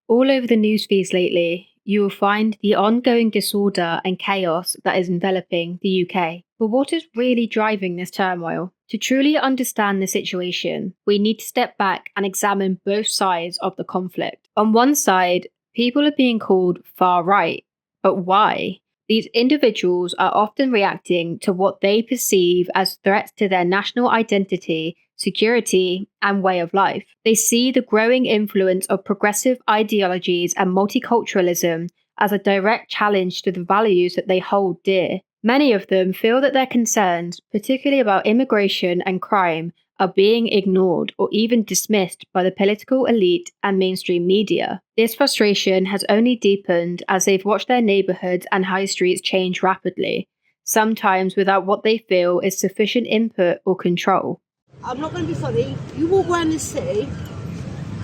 All over the news feeds lately, you will find the ongoing disorder and chaos that is enveloping the UK. But what is really driving this turmoil? To truly understand the situation, we need to step back and examine both sides of the conflict. On one side, people are being called far right. But why? These individuals are often reacting to what they perceive as threats to their national identity, security, and way of life. They see the growing influence of progressive ideologies and multiculturalism as a direct challenge to the values that they hold dear. Many of them feel that their concerns, particularly about immigration and crime, are being ignored or even dismissed by the political elite and mainstream media. This frustration has only deepened as they've watched their neighbourhoods and high streets change rapidly, sometimes without what they feel is sufficient input or control. I'm not going to be funny. You walk around the city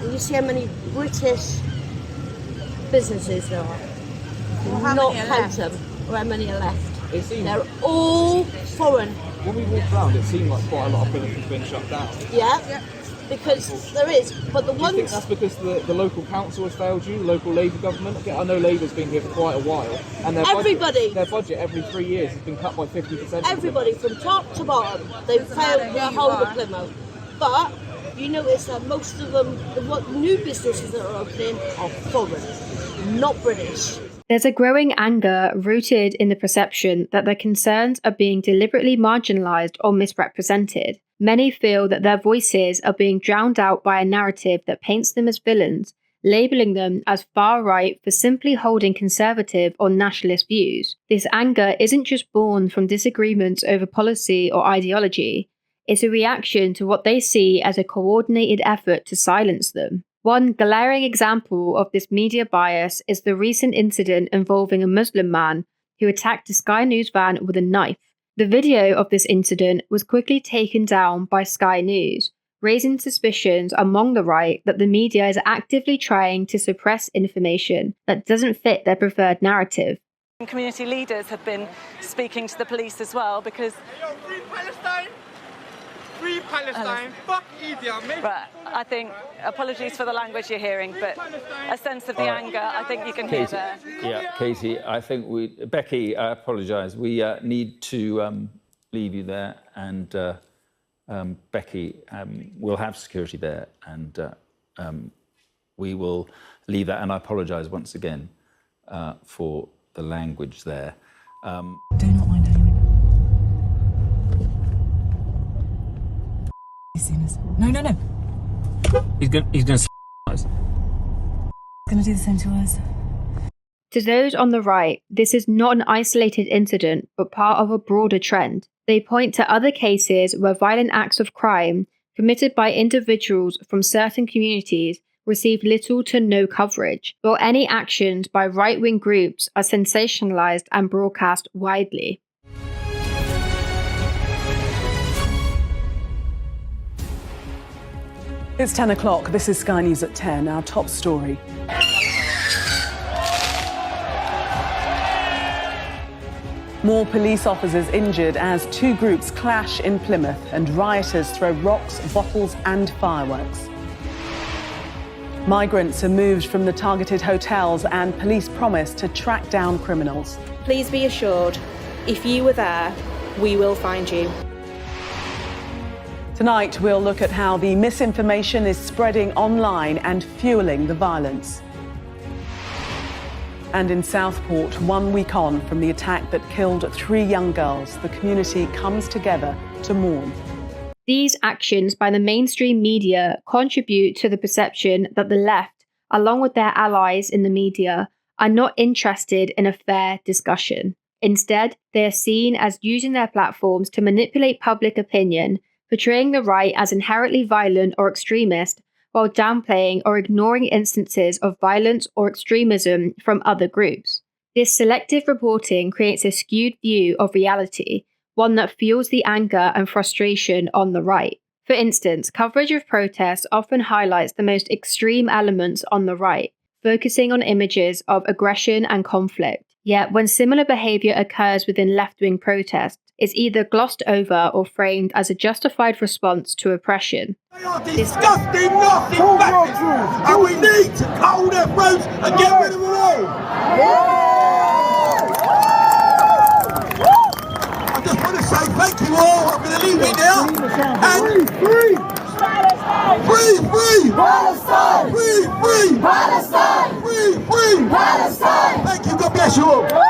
and you see how many British businesses there are. Not count them, or how many are left. They're all foreign. When we walked around, it seemed like quite a lot of businesses been shut down. Yeah, because there is. But the Do you ones. think that's because the local council has failed you, the local Labour government? I know Labour's been here for quite a while, and their budget every 3 years has been cut by 50%. Everybody from top to bottom, they've failed the whole of Plymouth. But you notice that most of them, the new businesses that are opening, are foreign, not British. There's a growing anger rooted in the perception that their concerns are being deliberately marginalised or misrepresented. Many feel that their voices are being drowned out by a narrative that paints them as villains, labelling them as far right for simply holding conservative or nationalist views. This anger isn't just born from disagreements over policy or ideology, it's a reaction to what they see as a coordinated effort to silence them. One glaring example of this media bias is the recent incident involving a Muslim man who attacked a Sky News van with a knife. The video of this incident was quickly taken down by Sky News, raising suspicions among the right that the media is actively trying to suppress information that doesn't fit their preferred narrative. Community leaders have been speaking to the police as well because... Free Palestine! Free Palestine! Fuck India! Right, I think, apologies for the language you're hearing, but a sense of the anger, I think you can hear there. Yeah, Katie, I think Becky, I apologise. We need to leave you there, and Becky, we'll have security there, and we will leave that, and I apologise once again for the language there. Do not mind anyone. No. He's going to do the same to us. To those on the right, this is not an isolated incident, but part of a broader trend. They point to other cases where violent acts of crime committed by individuals from certain communities receive little to no coverage, while any actions by right-wing groups are sensationalized and broadcast widely. It's 10 o'clock. This is Sky News at 10. Our top story. More police officers injured as two groups clash in Plymouth and rioters throw rocks, bottles and fireworks. Migrants are moved from the targeted hotels and police promise to track down criminals. Please be assured, if you were there, we will find you. Tonight, we'll look at how the misinformation is spreading online and fueling the violence. And in Southport, 1 week on from the attack that killed 3 young girls, the community comes together to mourn. These actions by the mainstream media contribute to the perception that the left, along with their allies in the media, are not interested in a fair discussion. Instead, they are seen as using their platforms to manipulate public opinion, portraying the right as inherently violent or extremist, while downplaying or ignoring instances of violence or extremism from other groups. This selective reporting creates a skewed view of reality, one that fuels the anger and frustration on the right. For instance, coverage of protests often highlights the most extreme elements on the right, focusing on images of aggression and conflict. Yet, when similar behaviour occurs within left-wing protests, is either glossed over or framed as a justified response to oppression. They are disgusting, nasty bastards, and we need to cull their throats and get rid of them all. I just want to say thank you all. I'm going to leave it now. And free Palestine! Free Palestine! Free Palestine! Free Palestine! Thank you. God bless you all. Thank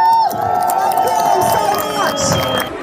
you so much.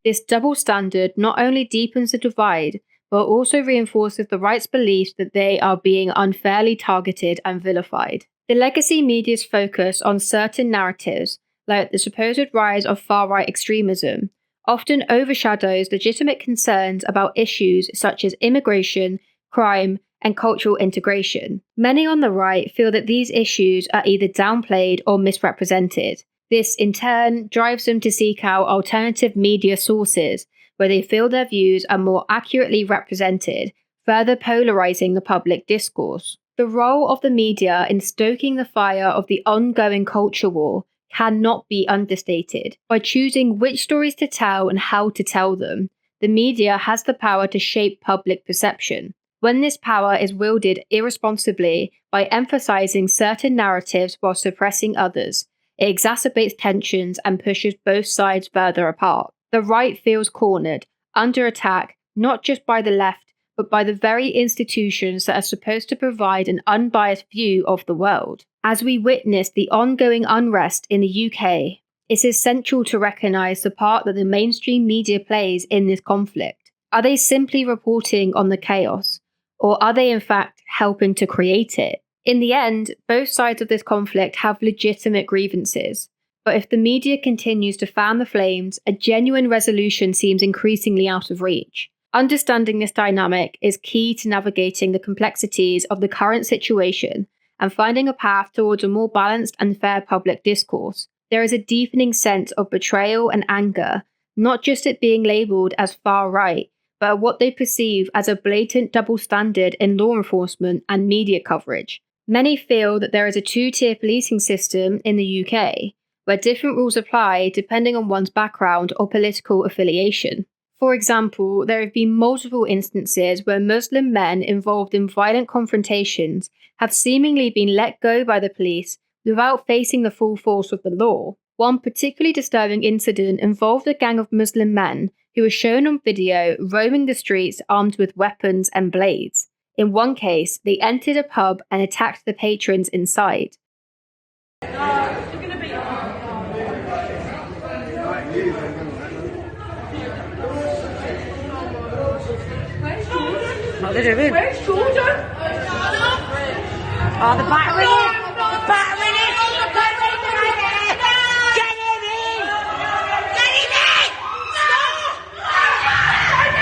This double standard not only deepens the divide, but also reinforces the right's belief that they are being unfairly targeted and vilified. The legacy media's focus on certain narratives, like the supposed rise of far-right extremism, often overshadows legitimate concerns about issues such as immigration, crime, and cultural integration. Many on the right feel that these issues are either downplayed or misrepresented. This, in turn, drives them to seek out alternative media sources where they feel their views are more accurately represented, further polarizing the public discourse. The role of the media in stoking the fire of the ongoing culture war cannot be understated. By choosing which stories to tell and how to tell them, the media has the power to shape public perception. When this power is wielded irresponsibly by emphasizing certain narratives while suppressing others, it exacerbates tensions and pushes both sides further apart. The right feels cornered, under attack, not just by the left, but by the very institutions that are supposed to provide an unbiased view of the world. As we witness the ongoing unrest in the UK, it's essential to recognise the part that the mainstream media plays in this conflict. Are they simply reporting on the chaos, or are they in fact helping to create it? In the end, both sides of this conflict have legitimate grievances, but if the media continues to fan the flames, a genuine resolution seems increasingly out of reach. Understanding this dynamic is key to navigating the complexities of the current situation and finding a path towards a more balanced and fair public discourse. There is a deepening sense of betrayal and anger, not just at being labelled as far-right, but at what they perceive as a blatant double standard in law enforcement and media coverage. Many feel that there is a two-tier policing system in the UK, where different rules apply depending on one's background or political affiliation. For example, there have been multiple instances where Muslim men involved in violent confrontations have seemingly been let go by the police without facing the full force of the law. One particularly disturbing incident involved a gang of Muslim men who were shown on video roaming the streets armed with weapons and blades. In one case, they entered a pub and attacked the patrons inside. What are they doing? Where's Jordan? Oh, the battering it! The battering it! Get him in! Get him in! Stop!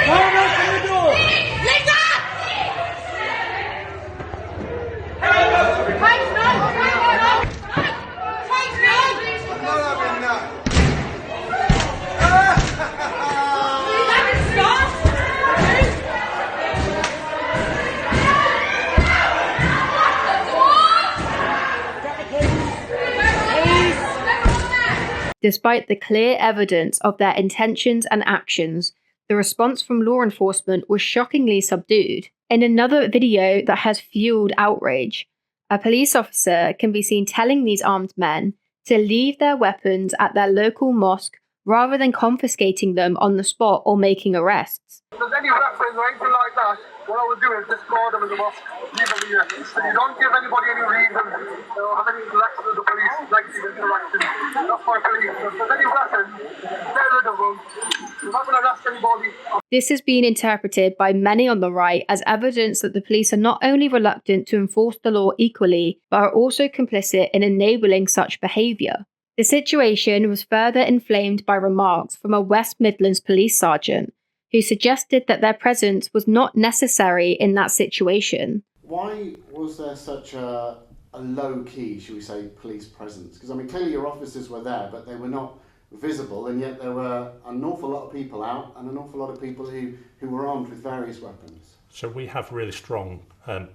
No, open the door! Lift up! Thanks, man! Thanks, man! I'm not having that. Despite the clear evidence of their intentions and actions, the response from law enforcement was shockingly subdued. In another video that has fueled outrage, a police officer can be seen telling these armed men to leave their weapons at their local mosque rather than confiscating them on the spot or making arrests. If there's any weapons or anything like that, what I would do is discard them in the mosque, leave them here. You don't give anybody any reason or have any interaction with the police, negative interaction. That's my police. So if there's any weapons, get rid of them. We're not going to arrest anybody. This has been interpreted by many on the right as evidence that the police are not only reluctant to enforce the law equally, but are also complicit in enabling such behaviour. The situation was further inflamed by remarks from a West Midlands police sergeant, who suggested that their presence was not necessary in that situation. Why was there such a low-key, should we say, police presence? Because, I mean, clearly your officers were there, but they were not visible, and yet there were an awful lot of people out and an awful lot of people who were armed with various weapons. So we have really strong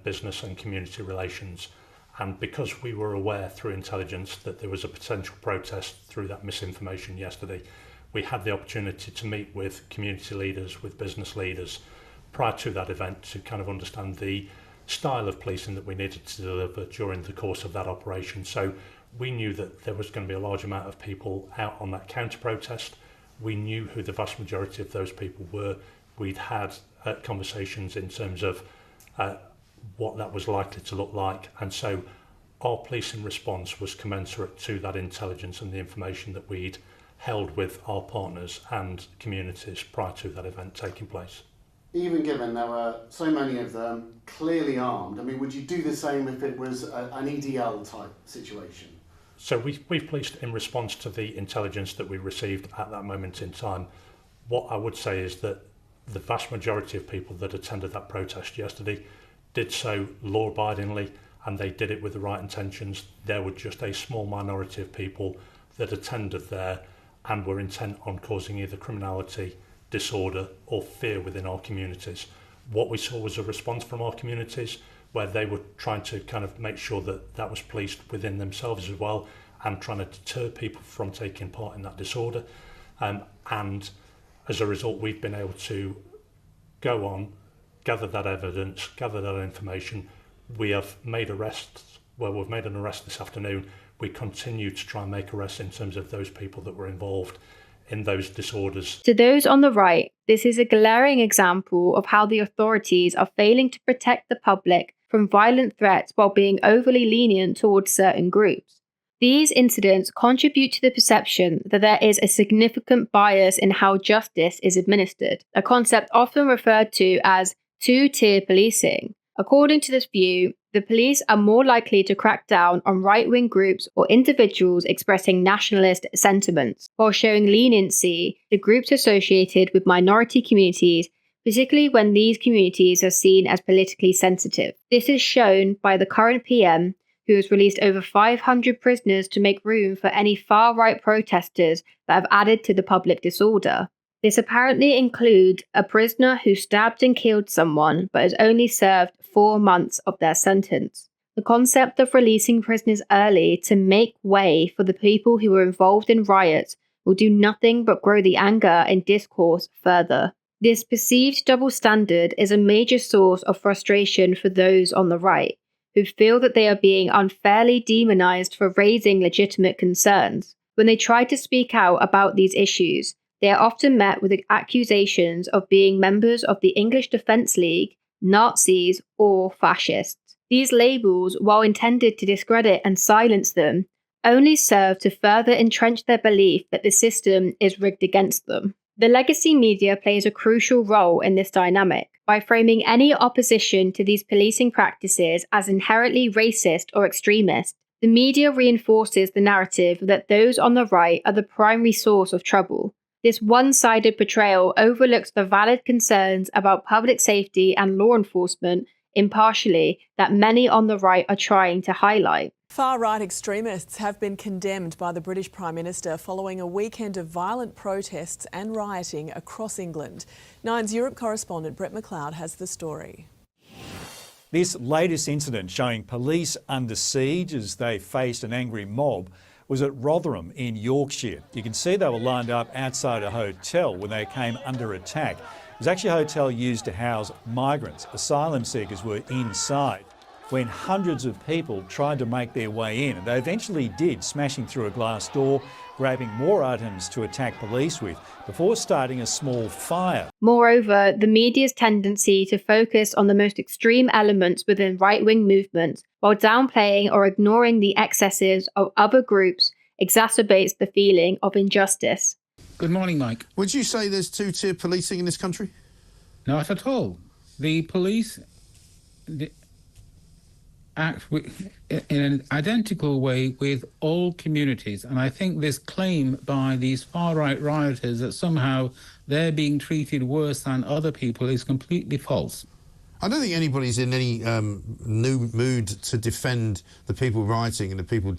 business and community relations, and because we were aware through intelligence that there was a potential protest through that misinformation yesterday, we had the opportunity to meet with community leaders, with business leaders prior to that event to kind of understand the style of policing that we needed to deliver during the course of that operation. So we knew that there was going to be a large amount of people out on that counter-protest. We knew who the vast majority of those people were. We'd had conversations in terms of what that was likely to look like. And so our policing response was commensurate to that intelligence and the information that we'd held with our partners and communities prior to that event taking place. Even given there were so many of them clearly armed, I mean, would you do the same if it was an EDL type situation? So we've policed in response to the intelligence that we received at that moment in time. What I would say is that the vast majority of people that attended that protest yesterday did so law-abidingly, and they did it with the right intentions. There were just a small minority of people that attended there and were intent on causing either criminality, disorder or fear within our communities. What we saw was a response from our communities where they were trying to kind of make sure that that was policed within themselves as well, and trying to deter people from taking part in that disorder. And as a result, we've been able to go on, gather that evidence, gather that information. We have made arrests. Well, we've made an arrest this afternoon. We continue to try and make arrests in terms of those people that were involved in those disorders. To those on the right, this is a glaring example of how the authorities are failing to protect the public from violent threats while being overly lenient towards certain groups. These incidents contribute to the perception that there is a significant bias in how justice is administered, a concept often referred to as two-tier policing. According to this view, the police are more likely to crack down on right-wing groups or individuals expressing nationalist sentiments, while showing leniency to groups associated with minority communities, particularly when these communities are seen as politically sensitive. This is shown by the current PM, who has released over 500 prisoners to make room for any far-right protesters that have added to the public disorder. This apparently includes a prisoner who stabbed and killed someone but has only served 4 months of their sentence. The concept of releasing prisoners early to make way for the people who were involved in riots will do nothing but grow the anger and discourse further. This perceived double standard is a major source of frustration for those on the right, who feel that they are being unfairly demonized for raising legitimate concerns. When they try to speak out about these issues, they are often met with accusations of being members of the English Defence League, Nazis, or fascists. These labels, while intended to discredit and silence them, only serve to further entrench their belief that the system is rigged against them. The legacy media plays a crucial role in this dynamic by framing any opposition to these policing practices as inherently racist or extremist. The media reinforces the narrative that those on the right are the primary source of trouble. This one-sided portrayal overlooks the valid concerns about public safety and law enforcement impartially that many on the right are trying to highlight. Far-right extremists have been condemned by the British Prime Minister following a weekend of violent protests and rioting across England. Nine's Europe correspondent Brett McLeod has the story. This latest incident showing police under siege as they faced an angry mob was at Rotherham in Yorkshire. You can see they were lined up outside a hotel when they came under attack. It was actually a hotel used to house migrants. Asylum seekers were inside when hundreds of people tried to make their way in, and they eventually did, smashing through a glass door, grabbing more items to attack police with, before starting a small fire. Moreover, the media's tendency to focus on the most extreme elements within right-wing movements, while downplaying or ignoring the excesses of other groups, exacerbates the feeling of injustice. Good morning, Mike. Would you say there's two-tier policing in this country? Not at all. The police act in an identical way with all communities, and I think this claim by these far-right rioters that somehow they're being treated worse than other people is completely false. I don't think anybody's in any new mood to defend the people rioting and the people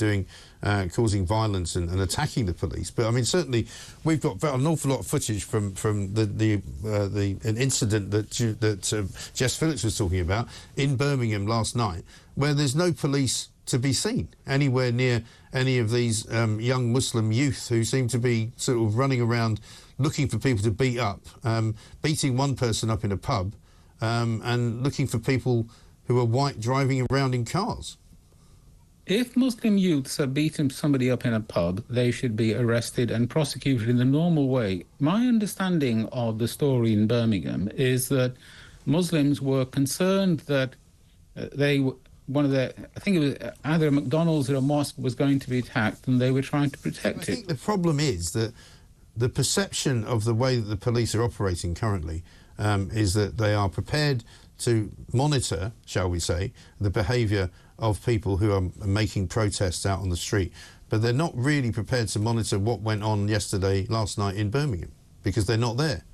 causing violence and attacking the police. But I mean, certainly, we've got an awful lot of footage from an incident that Jess Phillips was talking about in Birmingham last night, where there's no police to be seen anywhere near any of these young Muslim youth who seem to be sort of running around looking for people to beat up, beating one person up in a pub. And looking for people who are white driving around in cars. If Muslim youths are beating somebody up in a pub, they should be arrested and prosecuted in the normal way. My understanding of the story in Birmingham is that Muslims were concerned that I think it was either a McDonald's or a mosque was going to be attacked, and they were trying to protect it. I think the problem is that the perception of the way that the police are operating currently is that they are prepared to monitor, shall we say, the behaviour of people who are making protests out on the street. But they're not really prepared to monitor what went on last night in Birmingham, because they're not there.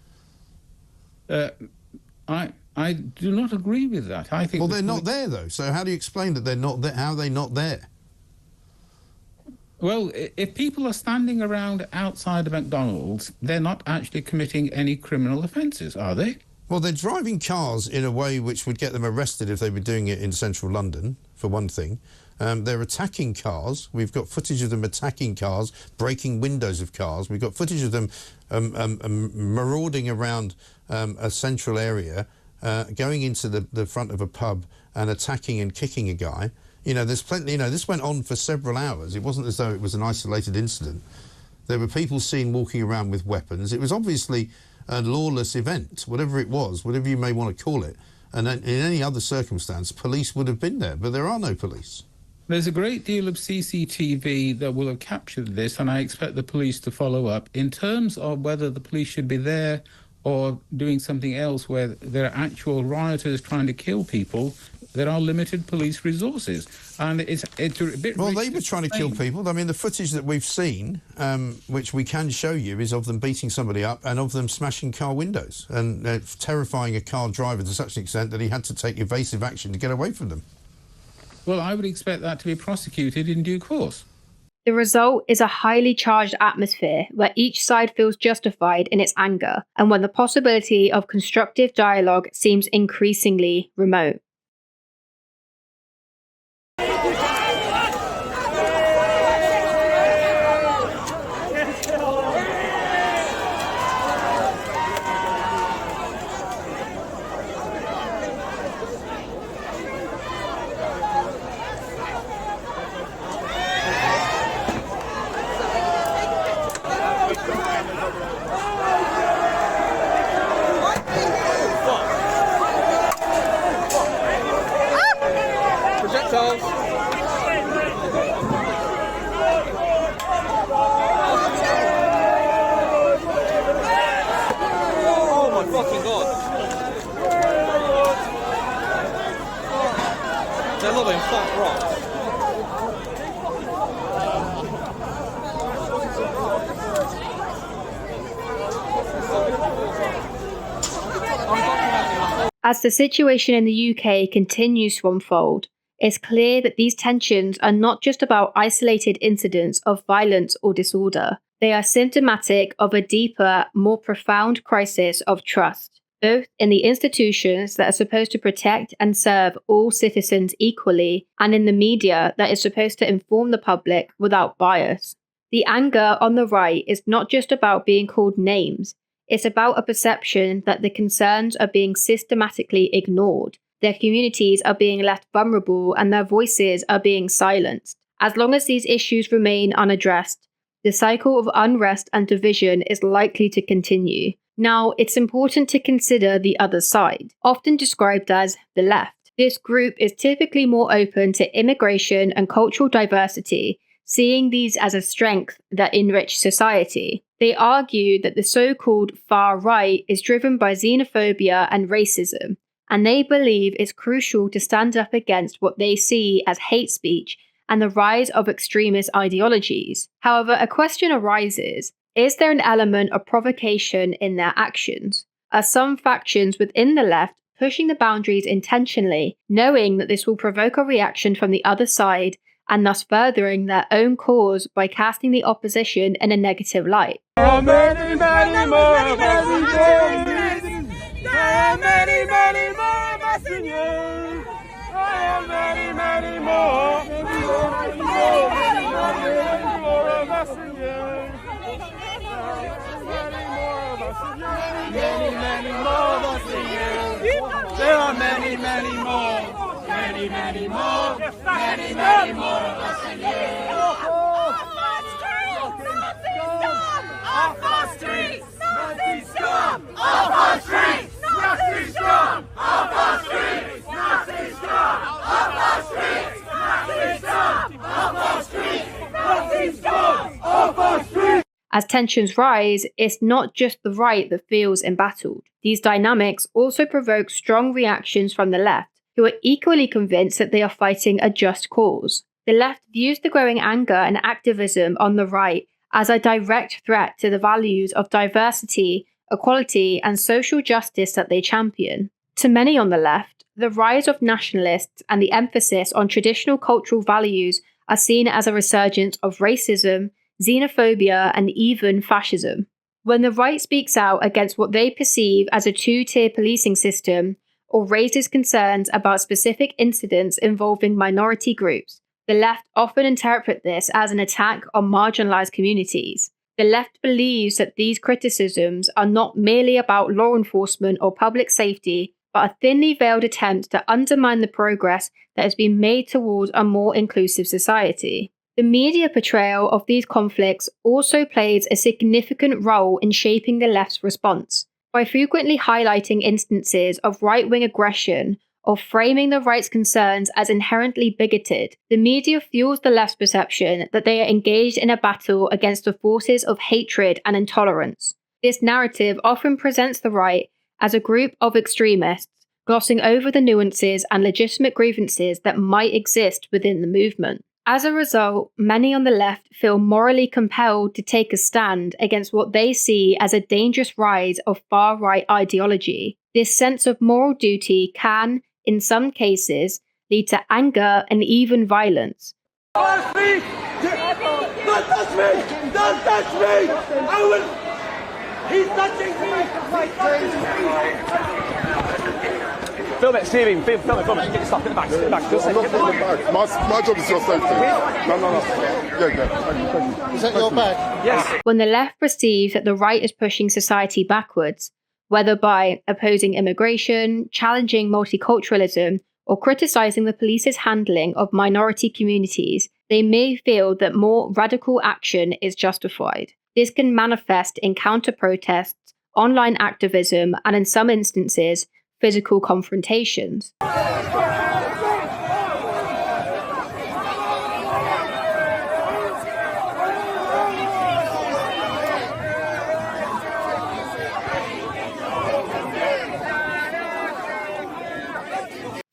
I do not agree with that. I think. Well, they're not there, though. So how do you explain that they're not there? How are they not there? Well, if people are standing around outside of McDonald's, they're not actually committing any criminal offences, are they? Well, they're driving cars in a way which would get them arrested if they were doing it in central London, for one thing. They're attacking cars. We've got footage of them attacking cars, breaking windows of cars. We've got footage of them marauding around a central area, going into the front of a pub and attacking and kicking a guy. You know, there's plenty. You know, this went on for several hours. It wasn't as though it was an isolated incident. There were people seen walking around with weapons. It was obviously a lawless event, whatever it was, whatever you may want to call it. And in any other circumstance, police would have been there, but there are no police. There's a great deal of CCTV that will have captured this, and I expect the police to follow up. In terms of whether the police should be there or doing something else where there are actual rioters trying to kill people, there are limited police resources. And it's a bit... Well, they were trying to kill people. I mean, the footage that we've seen, which we can show you, is of them beating somebody up and of them smashing car windows and terrifying a car driver to such an extent that he had to take evasive action to get away from them. Well, I would expect that to be prosecuted in due course. The result is a highly charged atmosphere where each side feels justified in its anger and when the possibility of constructive dialogue seems increasingly remote. As the situation in the UK continues to unfold, it's clear that these tensions are not just about isolated incidents of violence or disorder. They are symptomatic of a deeper, more profound crisis of trust, both in the institutions that are supposed to protect and serve all citizens equally, and in the media that is supposed to inform the public without bias. The anger on the right is not just about being called names. It's about a perception that the concerns are being systematically ignored, their communities are being left vulnerable, and their voices are being silenced. As long as these issues remain unaddressed, the cycle of unrest and division is likely to continue. Now, it's important to consider the other side, often described as the left. This group is typically more open to immigration and cultural diversity, seeing these as a strength that enrich society. They argue that the so-called far right is driven by xenophobia and racism, and they believe it's crucial to stand up against what they see as hate speech and the rise of extremist ideologies. However, a question arises: is there an element of provocation in their actions? Are some factions within the left pushing the boundaries intentionally, knowing that this will provoke a reaction from the other side and thus furthering their own cause by casting the opposition in a negative light? There are many, many more of us in you. There are many, many more of us in you. There are many, many more. Many more of us in you. Many, many more of us in you. There are many, many more. Many, many more. Many, many more of us in you. Off our streets! Nazi scum! Off our streets! Nazi scum! Off our streets! Nazi scum! Off our streets! Nazi scum! Off our streets! Nazi scum! Off our streets! As tensions rise, it's not just the right that feels embattled. These dynamics also provoke strong reactions from the left, who are equally convinced that they are fighting a just cause. The left views the growing anger and activism on the right as a direct threat to the values of diversity, equality, and social justice that they champion. To many on the left, the rise of nationalists and the emphasis on traditional cultural values are seen as a resurgence of racism, xenophobia, and even fascism. When the right speaks out against what they perceive as a two-tier policing system or raises concerns about specific incidents involving minority groups, the left often interpret this as an attack on marginalized communities. The left believes that these criticisms are not merely about law enforcement or public safety, but a thinly veiled attempt to undermine the progress that has been made towards a more inclusive society. The media portrayal of these conflicts also plays a significant role in shaping the left's response. By frequently highlighting instances of right-wing aggression or framing the right's concerns as inherently bigoted, the media fuels the left's perception that they are engaged in a battle against the forces of hatred and intolerance. This narrative often presents the right as a group of extremists, glossing over the nuances and legitimate grievances that might exist within the movement. As a result, many on the left feel morally compelled to take a stand against what they see as a dangerous rise of far-right ideology. This sense of moral duty can, in some cases, lead to anger and even violence. Don't touch me! Don't touch me! I will... He's touching me! Film it, Stevie. Film it. Get stuff in the back. Get the back. I'm not getting the bag. My job is your safety. No. Yeah. Is that your bag? Yes. When the left perceives that the right is pushing society backwards, whether by opposing immigration, challenging multiculturalism, or criticizing the police's handling of minority communities, they may feel that more radical action is justified. This can manifest in counter-protests, online activism, and in some instances, physical confrontations.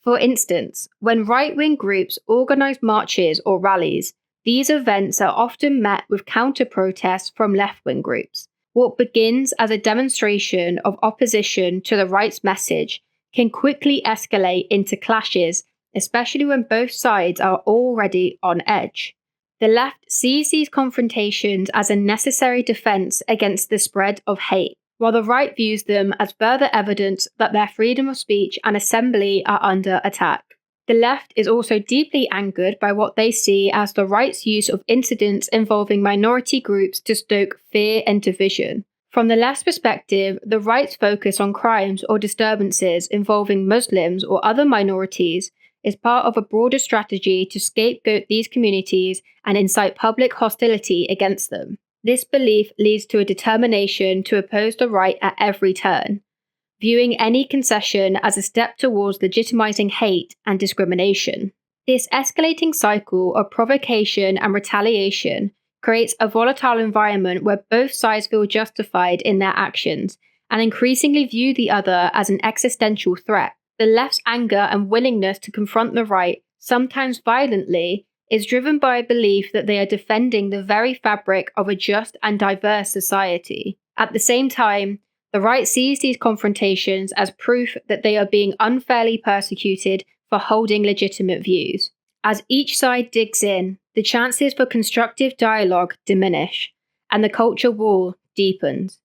For instance, when right-wing groups organize marches or rallies, these events are often met with counter-protests from left-wing groups. What begins as a demonstration of opposition to the right's message can quickly escalate into clashes, especially when both sides are already on edge. The left sees these confrontations as a necessary defense against the spread of hate, while the right views them as further evidence that their freedom of speech and assembly are under attack. The left is also deeply angered by what they see as the right's use of incidents involving minority groups to stoke fear and division. From the left's perspective, the right's focus on crimes or disturbances involving Muslims or other minorities is part of a broader strategy to scapegoat these communities and incite public hostility against them. This belief leads to a determination to oppose the right at every turn, viewing any concession as a step towards legitimizing hate and discrimination. This escalating cycle of provocation and retaliation creates a volatile environment where both sides feel justified in their actions and increasingly view the other as an existential threat. The left's anger and willingness to confront the right, sometimes violently, is driven by a belief that they are defending the very fabric of a just and diverse society. At the same time, the right sees these confrontations as proof that they are being unfairly persecuted for holding legitimate views. As each side digs in, the chances for constructive dialogue diminish, and the culture war deepens.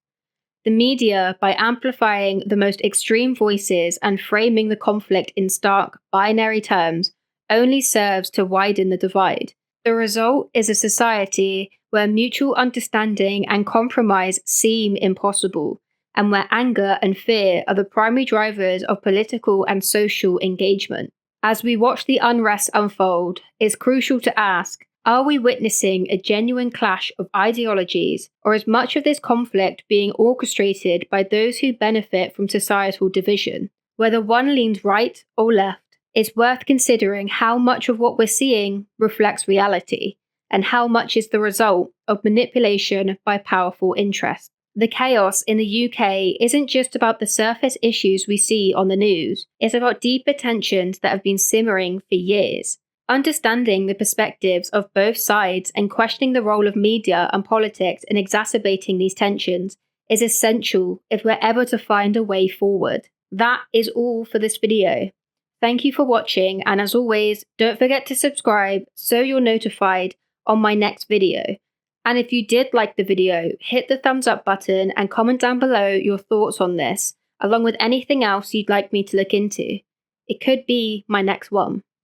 The media, by amplifying the most extreme voices and framing the conflict in stark, binary terms, only serves to widen the divide. The result is a society where mutual understanding and compromise seem impossible, and where anger and fear are the primary drivers of political and social engagement. As we watch the unrest unfold, it's crucial to ask, are we witnessing a genuine clash of ideologies, or is much of this conflict being orchestrated by those who benefit from societal division? Whether one leans right or left, it's worth considering how much of what we're seeing reflects reality, and how much is the result of manipulation by powerful interests. The chaos in the UK isn't just about the surface issues we see on the news, it's about deeper tensions that have been simmering for years. Understanding the perspectives of both sides and questioning the role of media and politics in exacerbating these tensions is essential if we're ever to find a way forward. That is all for this video. Thank you for watching, and as always, don't forget to subscribe so you're notified on my next video. And if you did like the video, hit the thumbs up button and comment down below your thoughts on this, along with anything else you'd like me to look into. It could be my next one.